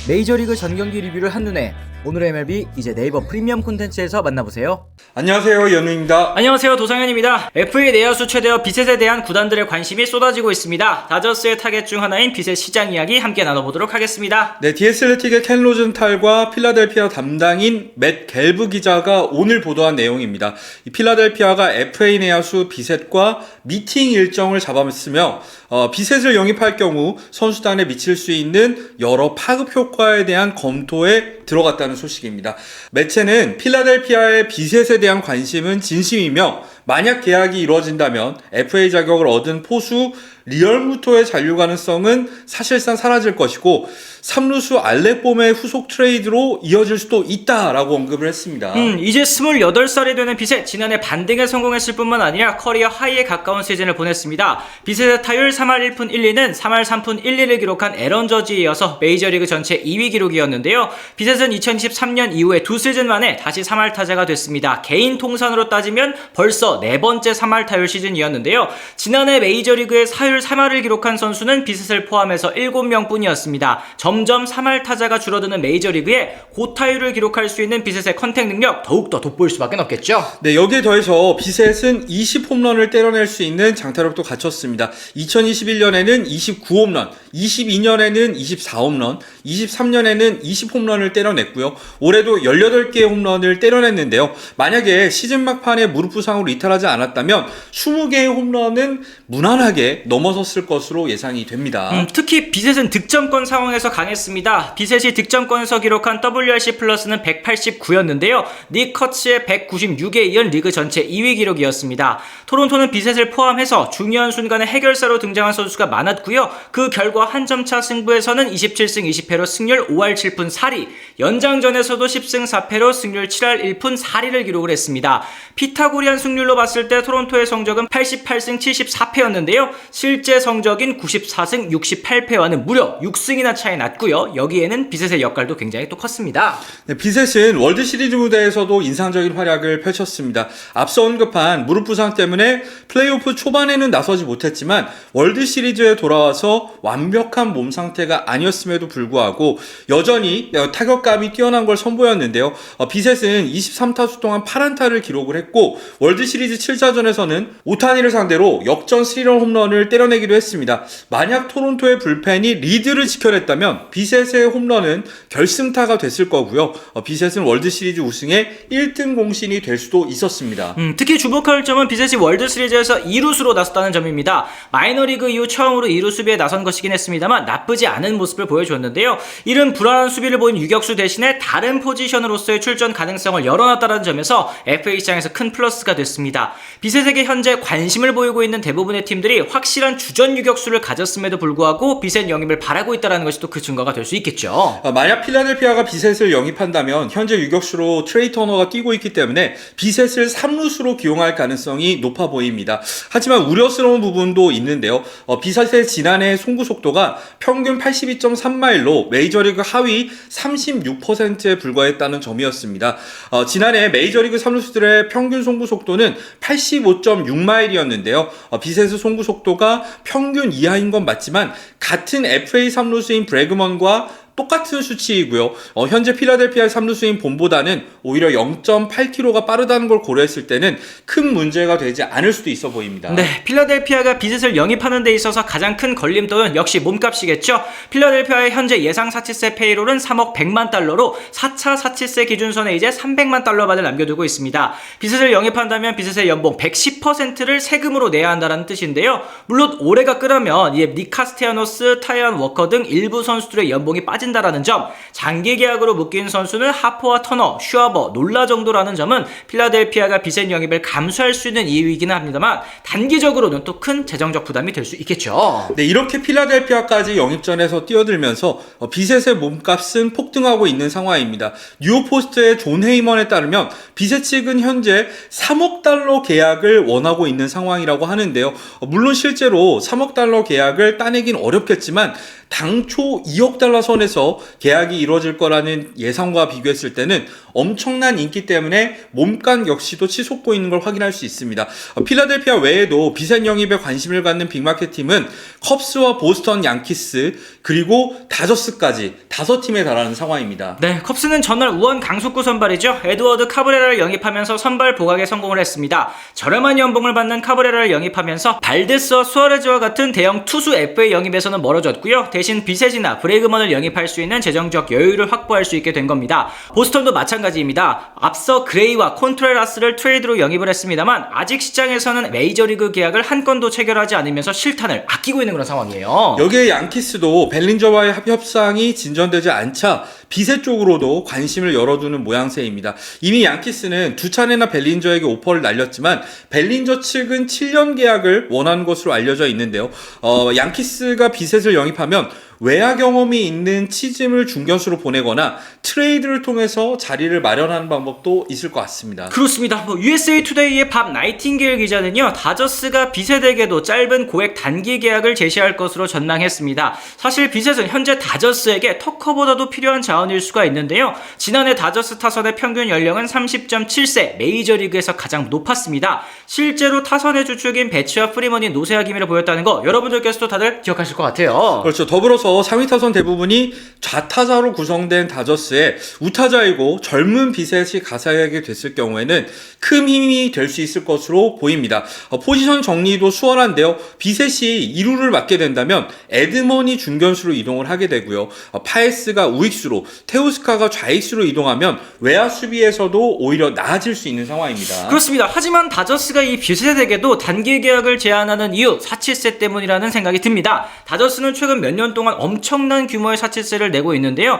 메이저리그 전경기 리뷰를 한눈에 오늘의 MLB 이제 네이버 프리미엄 콘텐츠에서 만나보세요. 안녕하세요, 연우입니다. 안녕하세요, 도상현입니다. FA 내야수 최대어 비셋에 대한 구단들의 관심이 쏟아지고 있습니다. 다저스의 타겟 중 하나인 비셋 시장 이야기 함께 나눠보도록 하겠습니다. 네, 디애슬레틱의 켄 로즌탈과 필라델피아 담당인 맷 갤브 기자가 오늘 보도한 내용입니다. 이 필라델피아가 FA 내야수 비셋과 미팅 일정을 잡았으며 비셋을 영입할 경우 선수단에 미칠 수 있는 여러 파급 효과에 대한 검토에 들어갔다는 소식입니다. 매체는 필라델피아의 비셋에 대한 관심은 진심이며 만약 계약이 이루어진다면 FA 자격을 얻은 포수 리얼무토의 잔류 가능성은 사실상 사라질 것이고 3루수 알렉봄의 후속 트레이드로 이어질 수도 있다라고 언급을 했습니다. 이제 28살이 되는 비셋, 지난해 반등에 성공했을 뿐만 아니라 커리어 하이에 가까운 시즌을 보냈습니다. 비셋의 타율 3할 1푼 1리는 3할 3푼 1리를 기록한 에런 저지에 이어서 메이저리그 전체 2위 기록이었는데요. 비셋은 2023년 이후에 두 시즌 만에 다시 3할 타자가 됐습니다. 개인 통산으로 따지면 벌써 네 번째 3할 타율 시즌이었는데요. 지난해 메이저리그의 타율 3할을 기록한 선수는 비셋을 포함해서 7명 뿐이었습니다. 점점 3할 타자가 줄어드는 메이저리그에 고타율을 기록할 수 있는 비셋의 컨택 능력 더욱더 돋보일 수밖에 없겠죠. 네, 여기에 더해서 비셋은 20홈런을 때려낼 수 있는 장타력도 갖췄습니다. 2021년에는 29홈런, 22년에는 24홈런, 23년에는 20홈런을 때려냈고요. 올해도 18개의 홈런을 때려냈는데요. 만약에 시즌 막판에 무릎 부상으로 이탈하지 않았다면 20개의 홈런은 무난하게 넘어섰을 것으로 예상이 됩니다. 특히 비셋은 득점권 상황에서 강했습니다. 비셋이 득점권에서 기록한 WRC 플러스는 189였는데요. 닉 커츠의 196에 이은 리그 전체 2위 기록이었습니다. 토론토는 비셋을 포함해서 중요한 순간에 해결사로 등장한 선수가 많았고요. 그 결과 한 점차 승부에서는 27승 20패로 승률 5할 7푼 4리, 연장전에서도 10승 4패로 승률 7할 1푼 4리를 기록을 했습니다. 피타고리안 승률로 봤을 때 토론토의 성적은 88승 74패였는데요. 실제 성적인 94승 68패와는 무려 6승이나 차이 났고요. 여기에는 비셋의 역할도 굉장히 또 컸습니다. 네, 비셋은 월드시리즈 무대에서도 인상적인 활약을 펼쳤습니다. 앞서 언급한 무릎 부상 때문에 플레이오프 초반에는 나서지 못했지만 월드시리즈에 돌아와서 완벽한 몸 상태가 아니었음에도 불구하고 여전히 타격감이 뛰어난 걸 선보였는데요. 비셋은 23타수 동안 8안타를 기록을 했고 월드시리즈 7자전에서는 오타니를 상대로 역전 3런 홈런을 때려내기도 했습니다. 만약 토론토의 불펜이 리드를 지켜냈다면 비셋의 홈런은 결승타가 됐을 거고요. 비셋은 월드시리즈 우승의 1등 공신이 될 수도 있었습니다. 특히 주목할 점은 비셋이 월드시리즈에서 2루수로 나섰다는 점입니다. 마이너리그 이후 처음으로 2루 수비에 나선 것이긴 했습니다만 나쁘지 않은 모습을 보여줬는데요. 이른 불안한 수비를 보인 유격수 대신에 다른 포지션으로서의 출전 가능성을 열어놨다는 점에서 FA 시장에서 큰 플러스가 됐습니다. 비셋에게 현재 관심을 보이고 있는 대부분의 팀들이 확실한 주전 유격수를 가졌음에도 불구하고 비셋 영입을 바라고 있다는 것이 또 그 증거가 될 수 있겠죠. 만약 필라델피아가 비셋을 영입한다면 현재 유격수로 트레이 터너가 뛰고 있기 때문에 비셋을 3루수로 기용할 가능성이 높아 보입니다. 하지만 우려스러운 부분도 있는데요. 비셋의 지난해 송구 속도가 평균 82.3마일로 메이저리그 하위 36%에 불과했다는 점이었습니다. 지난해 메이저리그 3루수들의 평균 송구 속도는 85.6마일이었는데요. 비셋의 송구 속도가 평균 이하인 건 맞지만 같은 FA 3루수인 브래그먼과 똑같은 수치이고요. 현재 필라델피아의 3루수인 봄보다는 오히려 0.8km가 빠르다는 걸 고려했을 때는 큰 문제가 되지 않을 수도 있어 보입니다. 네, 필라델피아가 비셋을 영입하는 데 있어서 가장 큰 걸림돌은 역시 몸값이겠죠. 필라델피아의 현재 예상 사치세 페이롤은 3억 100만 달러로 4차 사치세 기준선에 이제 300만 달러만을 남겨두고 있습니다. 비셋을 영입한다면 비셋의 연봉 110%를 세금으로 내야 한다는 뜻인데요. 물론 올해가 끄라면 닉 카스테야노스, 타이언 워커 등 일부 선수들의 연봉이 빠진다라는 점, 장기 계약으로 묶인 선수는 하퍼와 터너, 슈아버, 놀라 정도라는 점은 필라델피아가 비셋 영입을 감수할 수 있는 이유이기는 합니다만 단기적으로는 또 큰 재정적 부담이 될 수 있겠죠. 네, 이렇게 필라델피아까지 영입전에서 뛰어들면서 비셋의 몸값은 폭등하고 있는 상황입니다. 뉴욕포스트의 존 헤이먼에 따르면 비셋 측은 현재 3억 달러 계약을 원하고 있는 상황이라고 하는데요. 물론 실제로 3억 달러 계약을 따내긴 어렵겠지만 당초 2억 달러 선에서 계약이 이루어질 거라는 예상과 비교했을 때는 엄청난 인기 때문에 몸값 역시도 치솟고 있는 걸 확인할 수 있습니다. 필라델피아 외에도 비셋 영입에 관심을 갖는 빅마켓 팀은 컵스와 보스턴 양키스 그리고 다저스까지 5팀에 달하는 상황입니다. 네, 컵스는 전날 우원 강속구 선발이죠. 에드워드 카브레라를 영입하면서 선발 보강에 성공을 했습니다. 저렴한 연봉을 받는 카브레라를 영입하면서 발데스와 수아레즈와 같은 대형 투수 FA 영입에서는 멀어졌고요. 대신 비셋이나 브레이그먼을 영입할 수 있는 재정적 여유를 확보할 수 있게 된 겁니다. 보스턴도 마찬가지입니다. 앞서 그레이와 콘트레라스를 트레이드로 영입을 했습니다만 아직 시장에서는 메이저리그 계약을 한 건도 체결하지 않으면서 실탄을 아끼고 있는 그런 상황이에요. 여기에 양키스도 벨린저와의 협상이 진전되지 않자 비셋 쪽으로도 관심을 열어두는 모양새입니다. 이미 양키스는 두 차례나 벨린저에게 오퍼를 날렸지만 벨린저 측은 7년 계약을 원하는 것으로 알려져 있는데요. 양키스가 비셋을 영입하면 외야 경험이 있는 치즘을 중견수로 보내거나 트레이드를 통해서 자리를 마련하는 방법도 있을 것 같습니다. 그렇습니다. USA 투데이의 밥 나이팅게일 기자는요, 다저스가 비셋에게도 짧은 고액 단기 계약을 제시할 것으로 전망했습니다. 사실 비셋은 현재 다저스에게 터커보다도 필요한 자원일 수가 있는데요. 지난해 다저스 타선의 평균 연령은 30.7세, 메이저리그에서 가장 높았습니다. 실제로 타선의 주축인 배츠와 프리먼이 노쇠화 기미를 보였다는 거 여러분들께서도 다들 기억하실 것 같아요. 그렇죠. 더불어서 상위 타선 대부분이 좌타자로 구성된 다저스에 우타자이고 젊은 비셋이 가세하게 됐을 경우에는 큰 힘이 될 수 있을 것으로 보입니다. 포지션 정리도 수월한데요. 비셋이 2루를 맡게 된다면 에드먼이 중견수로 이동을 하게 되고요. 파에스가 우익수로, 테우스카가 좌익수로 이동하면 외야 수비에서도 오히려 나아질 수 있는 상황입니다. 그렇습니다. 하지만 다저스가 이 비셋에게도 단기 계약을 제안하는 이유 사치세 때문이라는 생각이 듭니다. 다저스는 최근 몇 년 동안 엄청난 규모의 사치세를 내고 있는데요.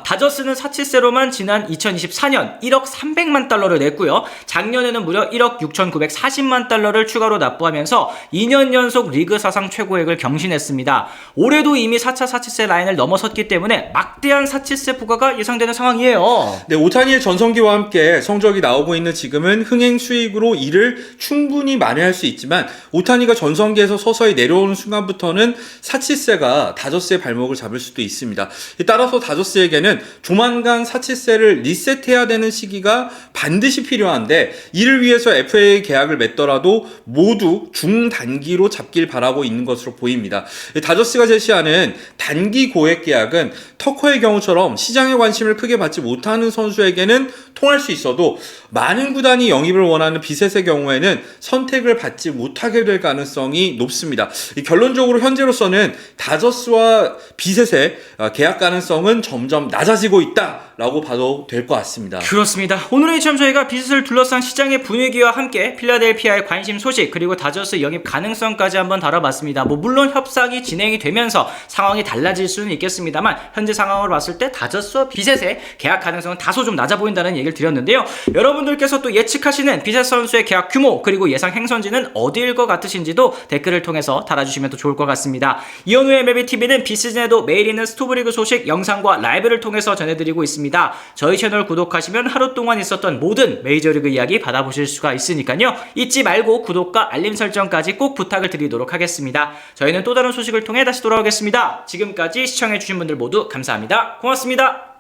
다저스는 사치세로만 지난 2024년 1억 300만 달러를 냈고요. 작년에는 무려 1억 6,940만 달러를 추가로 납부하면서 2년 연속 리그 사상 최고액을 경신했습니다. 올해도 이미 4차 사치세 라인을 넘어섰기 때문에 막대한 사치세 부과가 예상되는 상황이에요. 네, 오타니의 전성기와 함께 성적이 나오고 있는 지금은 흥행 수익으로 이를 충분히 만회할 수 있지만 오타니가 전성기에서 서서히 내려오는 순간부터는 사치세가 다저스의 발목을 잡을 수도 있습니다. 따라서 다저스에게는 조만간 사치세를 리셋해야 되는 시기가 반드시 필요한데 이를 위해서 FA 계약을 맺더라도 모두 중단기로 잡길 바라고 있는 것으로 보입니다. 다저스가 제시하는 단기 고액 계약은 터커의 경우처럼 시장의 관심을 크게 받지 못하는 선수에게는 통할 수 있어도 많은 구단이 영입을 원하는 비셋의 경우에는 선택을 받지 못하게 될 가능성이 높습니다. 결론적으로 현재로서는 다저스와 비셋의 계약 가능성은 점점 낮아지고 있다라고 봐도 될 것 같습니다. 그렇습니다. 오늘은 참 저희가 비셋을 둘러싼 시장의 분위기와 함께 필라델피아의 관심 소식 그리고 다저스 영입 가능성까지 한번 다뤄봤습니다. 물론 협상이 진행이 되면서 상황이 달라질 수는 있겠습니다만 현재 상황을 봤을 때 다저스와 비셋의 계약 가능성은 다소 좀 낮아 보인다는 얘기를 드렸는데요. 여러분들께서 또 예측하시는 비셋 선수의 계약 규모 그리고 예상 행선지는 어디일 것 같으신지도 댓글을 통해서 달아주시면 또 좋을 것 같습니다. 이현우의 MLBTV는 비시즌에도 매일 있는 스토브리그 소식 영상과 라이브를 통해서 전해드리고 있습니다. 저희 채널 구독하시면 하루 동안 있었던 모든 메이저리그 이야기 받아보실 수가 있으니까요. 잊지 말고 구독과 알림 설정까지 꼭 부탁을 드리도록 하겠습니다. 저희는 또 다른 소식을 통해 다시 돌아오겠습니다. 지금까지 시청해주신 분들 모두 감사합니다. 고맙습니다.